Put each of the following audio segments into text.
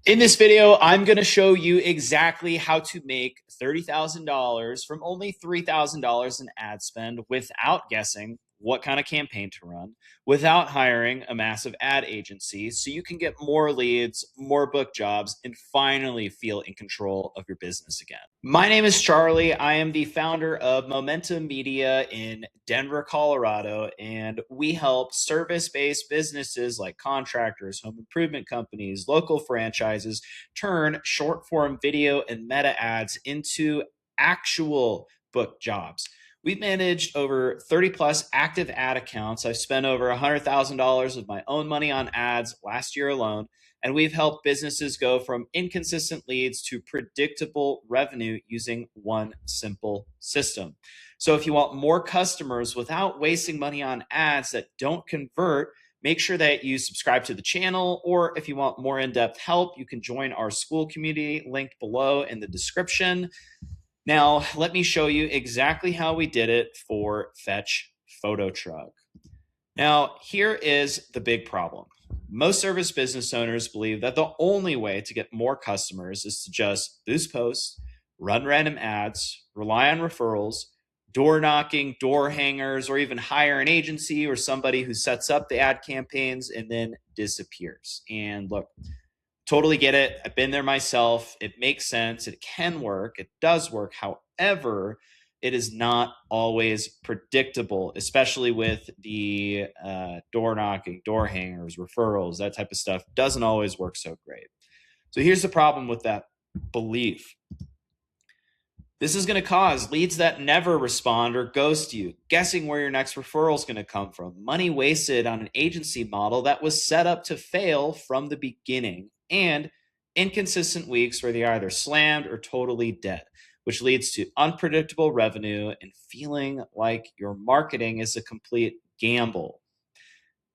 In this video, I'm going to show you exactly how to make $30,000 from only $3,000 in ad spend without guessing what kind of campaign to run, without hiring a massive ad agency, so you can get more leads, more book jobs, and finally feel in control of your business again. My name is Charlie. I am the founder of Momentum Media in Denver, Colorado, and we help service-based businesses like contractors, home improvement companies, local franchises turn short-form video and meta ads into actual book jobs. We've managed over 30 plus active ad accounts. I've spent over $100,000 of my own money on ads last year alone. And we've helped businesses go from inconsistent leads to predictable revenue using one simple system. So if you want more customers without wasting money on ads that don't convert, make sure that you subscribe to the channel. Or if you want more in-depth help, you can join our Skool community linked below in the description. Now, let me show you exactly how we did it for Fetch Photo Truck. Now, here is the big problem. Most service business owners believe that the only way to get more customers is to just boost posts, run random ads, rely on referrals, door knocking, door hangers, or even hire an agency or somebody who sets up the ad campaigns and then disappears. And look, totally get it. I've been there myself. It makes sense. It can work. It does work. However, it is not always predictable, especially with the door knocking, door hangers, referrals, that type of stuff doesn't always work so great. So here's the problem with that belief. This is going to cause leads that never respond or ghost you, guessing where your next referral is going to come from, money wasted on an agency model that was set up to fail from the beginning, and inconsistent weeks where they're either slammed or totally dead, which leads to unpredictable revenue and feeling like your marketing is a complete gamble.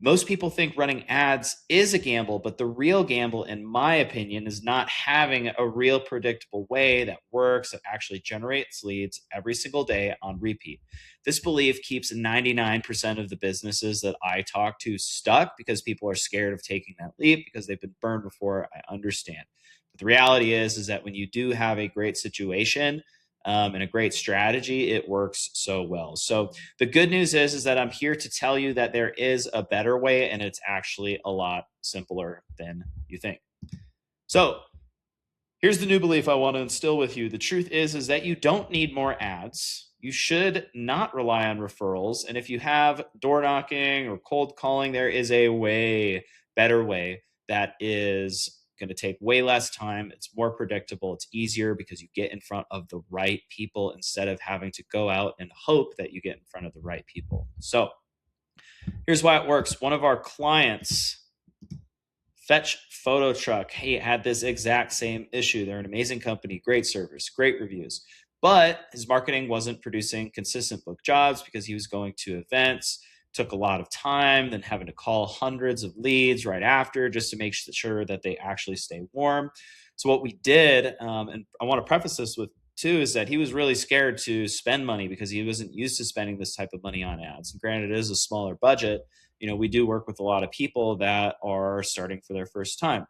Most people think running ads is a gamble, but the real gamble, in my opinion, is not having a real predictable way that works, that actually generates leads every single day on repeat. This belief keeps 99% of the businesses that I talk to stuck because people are scared of taking that leap because they've been burned before. I understand. But the reality is that when you do have a great situation, and a great strategy, it works so well. So the good news is that I'm here to tell you that there is a better way, and it's actually a lot simpler than you think. So here's the new belief I want to instill with you. The truth is that you don't need more ads. You should not rely on referrals. And if you have door knocking or cold calling, there is a way better way that is going to take way less time. It's more predictable. It's easier because you get in front of the right people instead of having to go out and hope that you get in front of the right people. So here's why it works. One of our clients, Fetch Photo Truck, he had this exact same issue. They're an amazing company, great service, great reviews, but his marketing wasn't producing consistent book jobs because he was going to events, took a lot of time, then having to call hundreds of leads right after just to make sure that they actually stay warm. So what we did, and I want to preface this with too, is that he was really scared to spend money because he wasn't used to spending this type of money on ads. And granted, it is a smaller budget. You know, we do work with a lot of people that are starting for their first time.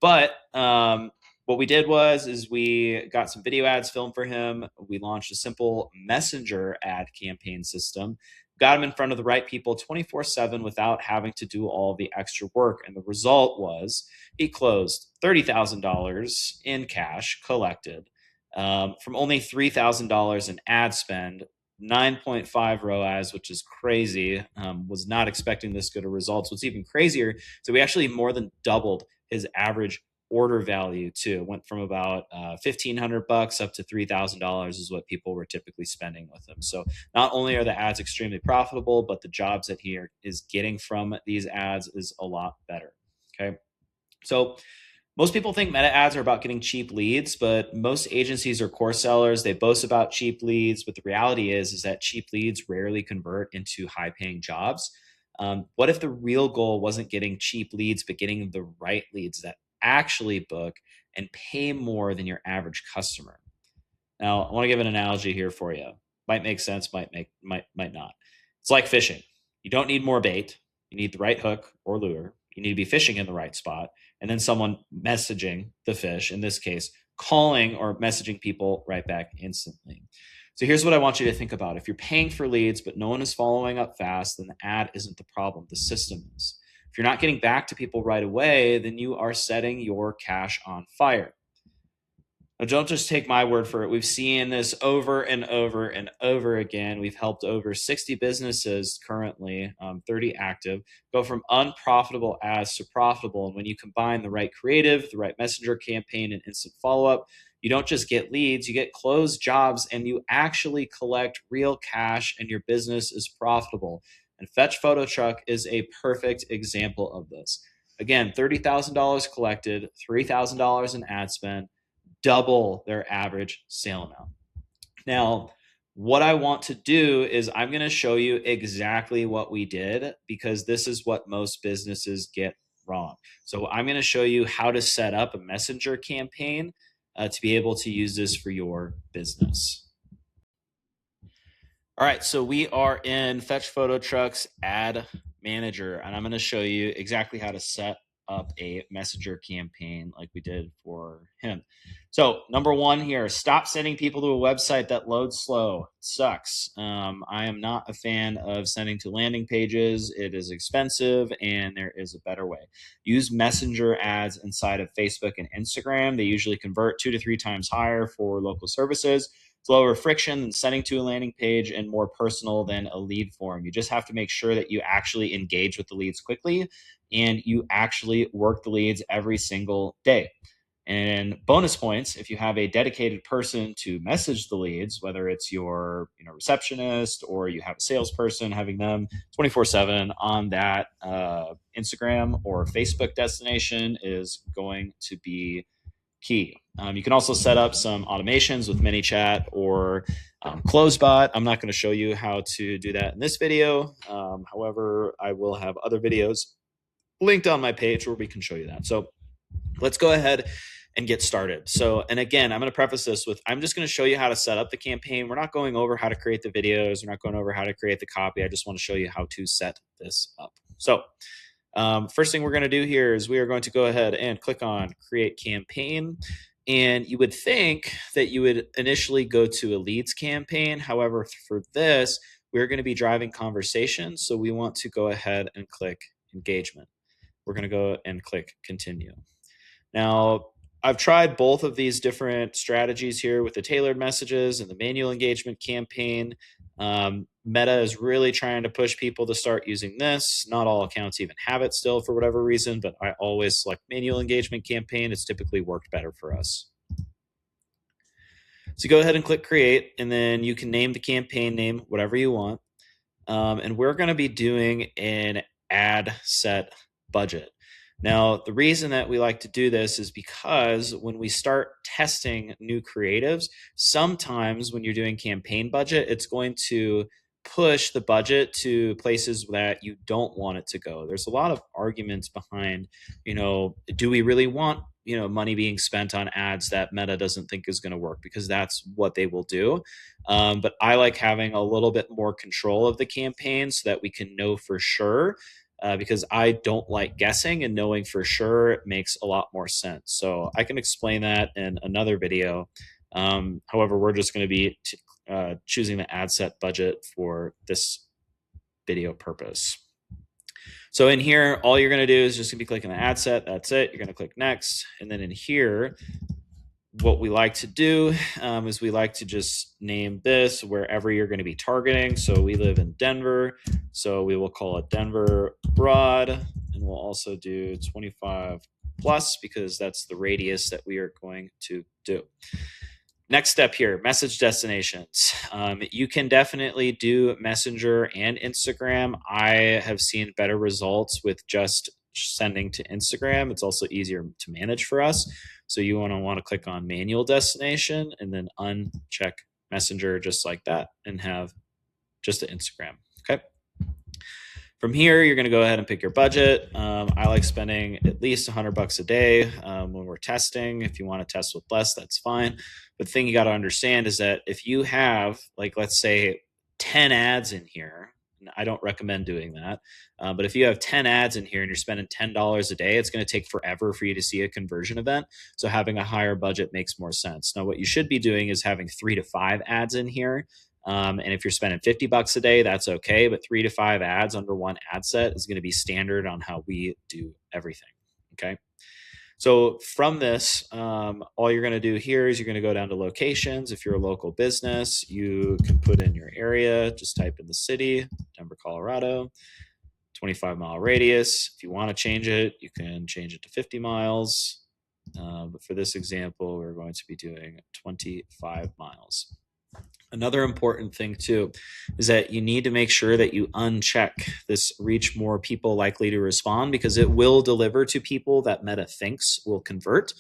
But what we did is we got some video ads filmed for him. We launched a simple messenger ad campaign system, got him in front of the right people 24/7 without having to do all the extra work. And the result was he closed $30,000 in cash collected from only $3,000 in ad spend, 9.5 ROAS, which is crazy. Was not expecting this good of results. What's even crazier, so we actually more than doubled his average order value too. It went from about $1,500 up to $3,000 is what people were typically spending with him. So not only are the ads extremely profitable, but the jobs that he is getting from these ads is a lot better. Okay, so most people think meta ads are about getting cheap leads, but most agencies or course sellers, they boast about cheap leads. But the reality is that cheap leads rarely convert into high-paying jobs. What if the real goal wasn't getting cheap leads, but getting the right leads that actually book and pay more than your average customer? Now, I want to give an analogy here for you. Might make sense, might not. It's like fishing. You don't need more bait. You need the right hook or lure. You need to be fishing in the right spot. And then someone messaging the fish, in this case, calling or messaging people right back instantly. So here's what I want you to think about. If you're paying for leads, but no one is following up fast, then the ad isn't the problem. The system is. If you're not getting back to people right away, then you are setting your cash on fire. Now, don't just take my word for it. We've seen this over and over and over again. We've helped over 60 businesses currently, 30 active, go from unprofitable ads to profitable. And when you combine the right creative, the right messenger campaign, and instant follow-up, you don't just get leads, you get closed jobs, and you actually collect real cash, and your business is profitable. And Fetch Photo Truck is a perfect example of this. Again, $30,000 collected, $3,000 in ad spend, double their average sale amount. Now, what I want to do is I'm going to show you exactly what we did, because this is what most businesses get wrong. So I'm going to show you how to set up a messenger campaign to be able to use this for your business. All right, so we are in Fetch Photo Truck's Ad Manager, and I'm going to show you exactly how to set up a messenger campaign like we did for him. So number one here, stop sending people to a website that loads slow. It sucks. I am not a fan of sending to landing pages. It is expensive, and there is a better way. Use messenger ads inside of Facebook and Instagram. They usually convert 2 to 3 times higher for local services. It's lower friction than sending to a landing page and more personal than a lead form. You just have to make sure that you actually engage with the leads quickly and you actually work the leads every single day. And bonus points, if you have a dedicated person to message the leads, whether it's your receptionist or you have a salesperson, having them 24/7 on that Instagram or Facebook destination is going to be key. You can also set up some automations with ManyChat or CloseBot. I'm not going to show you how to do that in this video. However, I will have other videos linked on my page where we can show you that. So let's go ahead and get started. So, and again, I'm going to preface this with, I'm just going to show you how to set up the campaign. We're not going over how to create the videos. We're not going over how to create the copy. I just want to show you how to set this up. So first thing we're going to do here is we are going to go ahead and click on create campaign. And you would think that you would initially go to a leads campaign. However, for this, we're going to be driving conversations. So we want to go ahead and click engagement. We're going to go and click continue. Now, I've tried both of these different strategies here with the tailored messages and the manual engagement campaign. Meta is really trying to push people to start using this. Not all accounts even have it still for whatever reason, but I always select manual engagement campaign. It's typically worked better for us. So go ahead and click create, and then you can name the campaign name, whatever you want. And we're going to be doing an ad set budget. Now, the reason that we like to do this is because when we start testing new creatives, sometimes when you're doing campaign budget, it's going to push the budget to places that you don't want it to go. There's a lot of arguments behind, do we really want, money being spent on ads that Meta doesn't think is going to work, because that's what they will do. But I like having a little bit more control of the campaign so that we can know for sure. Because I don't like guessing, and knowing for sure makes a lot more sense. So I can explain that in another video. However, we're just going to be choosing the ad set budget for this video purpose. So in here, all you're going to do is just going to be clicking the ad set. That's it. You're going to click next. And then in here, what we like to do is we like to just name this wherever you're going to be targeting. So we live in Denver, so we will call it Denver Broad, and we'll also do 25 plus because that's the radius that we are going to do. Next step here, message destinations. You can definitely do Messenger and Instagram. I have seen better results with just sending to Instagram. It's also easier to manage for us. So you want to click on manual destination and then uncheck Messenger just like that and have just an Instagram. Okay. From here, you're going to go ahead and pick your budget. I like spending at least $100 a day when we're testing. If you want to test with less, that's fine. But the thing you got to understand is that if you have, like, let's say 10 ads in here, I don't recommend doing that. But if you have 10 ads in here and you're spending $10 a day, it's going to take forever for you to see a conversion event. So having a higher budget makes more sense. Now, what you should be doing is having 3 to 5 ads in here. And if you're spending $50 a day, that's okay. But 3 to 5 ads under one ad set is going to be standard on how we do everything. Okay. So from this, all you're going to do here is you're going to go down to locations. If you're a local business, you can put in your area. Just type in the city, Denver, Colorado, 25-mile radius. If you want to change it, you can change it to 50 miles. But for this example, we're going to be doing 25 miles. Another important thing too is that you need to make sure that you uncheck this reach more people likely to respond, because it will deliver to people that Meta thinks will convert.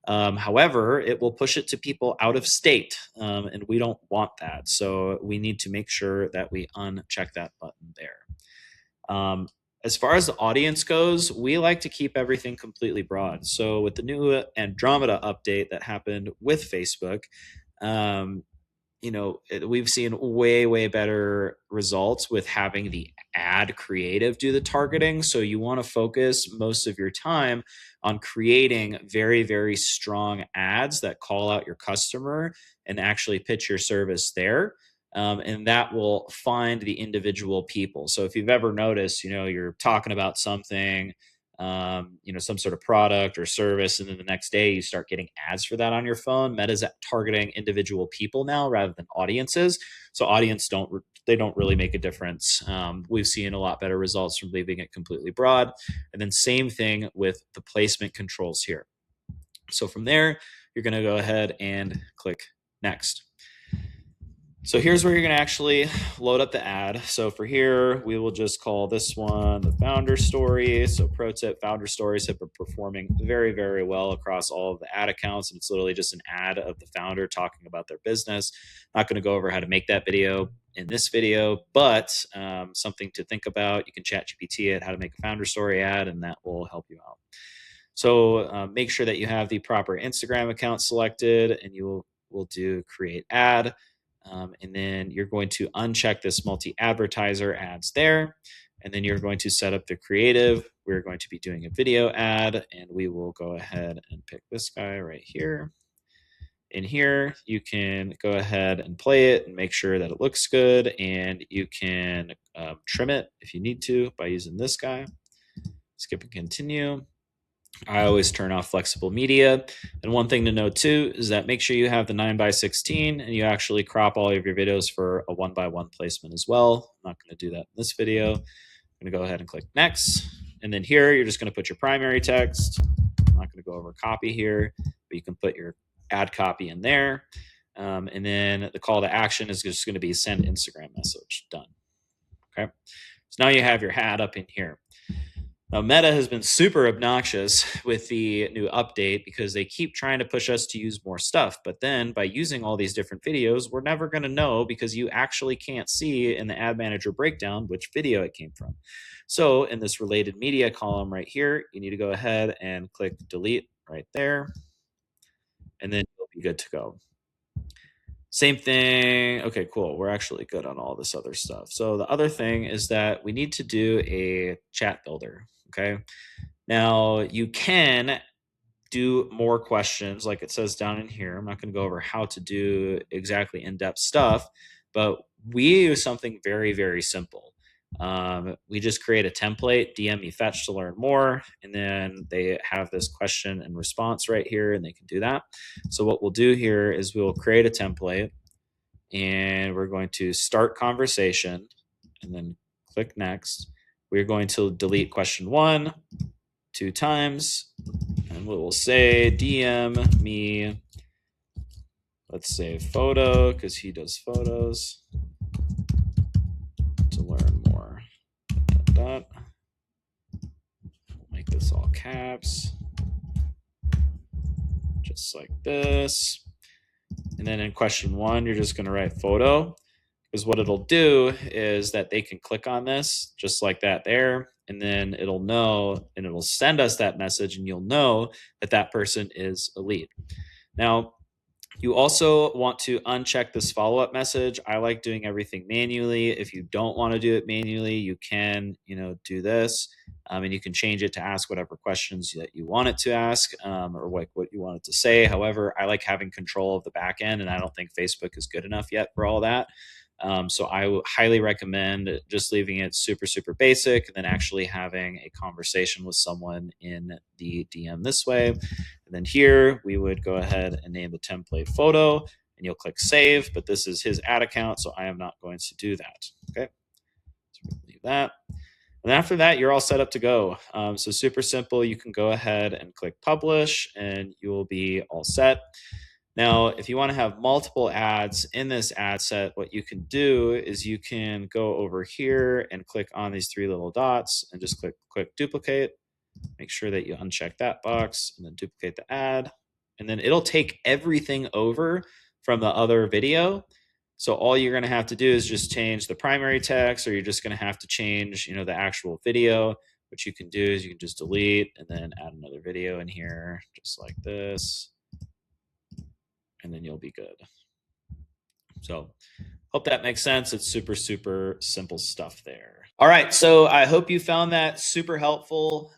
However, it will push it to people out of state, and we don't want that. So we need to make sure that we uncheck that button there. As far as the audience goes, we like to keep everything completely broad. So with the new Andromeda update that happened with Facebook, we've seen way better results with having the ad creative do the targeting. So you want to focus most of your time on creating very strong ads that call out your customer and actually pitch your service there. And that will find the individual people. So if you've ever noticed, you're talking about something, some sort of product or service, and then the next day you start getting ads for that on your phone. Meta's targeting individual people now rather than audiences. So audience don't really make a difference. We've seen a lot better results from leaving it completely broad. And then same thing with the placement controls here. So from there, you're going to go ahead and click next. So here's where you're going to actually load up the ad. So for here, we will just call this one the founder story. So pro tip, founder stories have been performing very well across all of the ad accounts. And it's literally just an ad of the founder talking about their business. Not going to go over how to make that video in this video, but something to think about. You can chat GPT it, how to make a founder story ad, and that will help you out. So make sure that you have the proper Instagram account selected, and you will do create ad. And then you're going to uncheck this multi-advertiser ads there. And then you're going to set up the creative. We're going to be doing a video ad, and we will go ahead and pick this guy right here. In here, you can go ahead and play it and make sure that it looks good. And you can trim it if you need to by using this guy. Skip and continue. I always turn off flexible media. And one thing to note too is that make sure you have the 9:16 and you actually crop all of your videos for a 1:1 placement as well. I'm not going to do that in this video. I'm going to go ahead and click next. And then here, you're just going to put your primary text. I'm not going to go over copy here, but you can put your ad copy in there. And then the call to action is just going to be send Instagram message. Done. Okay. So now you have your ad up in here. Now, Meta has been super obnoxious with the new update because they keep trying to push us to use more stuff. But then by using all these different videos, we're never going to know because you actually can't see in the ad manager breakdown which video it came from. So in this related media column right here, you need to go ahead and click delete right there. And then you'll be good to go. Same thing. Okay, cool. We're actually good on all this other stuff. So the other thing is that we need to do a chat builder. Okay. Now you can do more questions like it says down in here. I'm not going to go over how to do exactly in-depth stuff, but we use something very simple. We just create a template, DM me fetch to learn more, and then they have this question and response right here, and they can do that. So what we'll do here is we'll create a template, and we're going to start conversation, and then click next. We're going to delete question 1 2 times, and we will say DM me, let's say photo, because he does photos, to learn more. Make this all caps, just like this. And then in question 1, you're just going to write photo, because what it'll do is that they can click on this just like that there, and then it'll know, and it'll send us that message, and you'll know that that person is a lead. Now, You also want to uncheck this follow-up message. I like doing everything manually. If you don't want to do it manually, you can, do this, and you can change it to ask whatever questions that you want it to ask, or like what you want it to say. However, I like having control of the back end, and I don't think Facebook is good enough yet for all that. So I would highly recommend just leaving it super, super basic and then actually having a conversation with someone in the DM this way. And then here we would go ahead and name the template photo and you'll click save, but this is his ad account, so I am not going to do that. Okay, so we'll leave that. And after that, you're all set up to go. So super simple. You can go ahead and click publish and you will be all set. Now, if you want to have multiple ads in this ad set, what you can do is you can go over here and click on these three little dots and just click duplicate. Make sure that you uncheck that box and then duplicate the ad. And then it'll take everything over from the other video. So all you're going to have to do is just change the primary text, or you're just going to have to change, the actual video. What you can do is you can just delete and then add another video in here, just like this. And then you'll be good. So hope that makes sense. It's super, super simple stuff there. All right. So I hope you found that super helpful.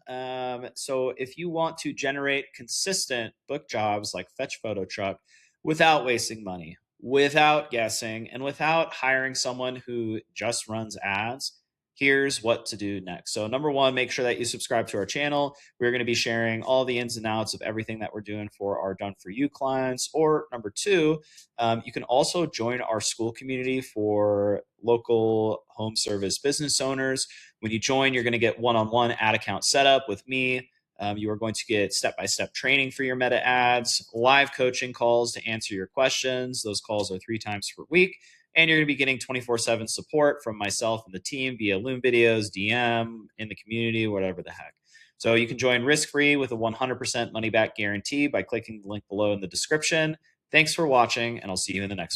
So if you want to generate consistent book jobs like Fetch Photo Truck without wasting money, without guessing, and without hiring someone who just runs ads, here's what to do next. So number one, make sure that you subscribe to our channel. We're going to be sharing all the ins and outs of everything that we're doing for our Done For You clients. Or number two, you can also join our Skool community for local home service business owners. When you join, you're going to get one-on-one ad account setup with me. You are going to get step-by-step training for your meta ads, live coaching calls to answer your questions. Those calls are 3 times per week. And you're going to be getting 24/7 support from myself and the team via Loom videos, DM, in the community, whatever the heck. So you can join risk-free with a 100% money-back guarantee by clicking the link below in the description. Thanks for watching, and I'll see you in the next one.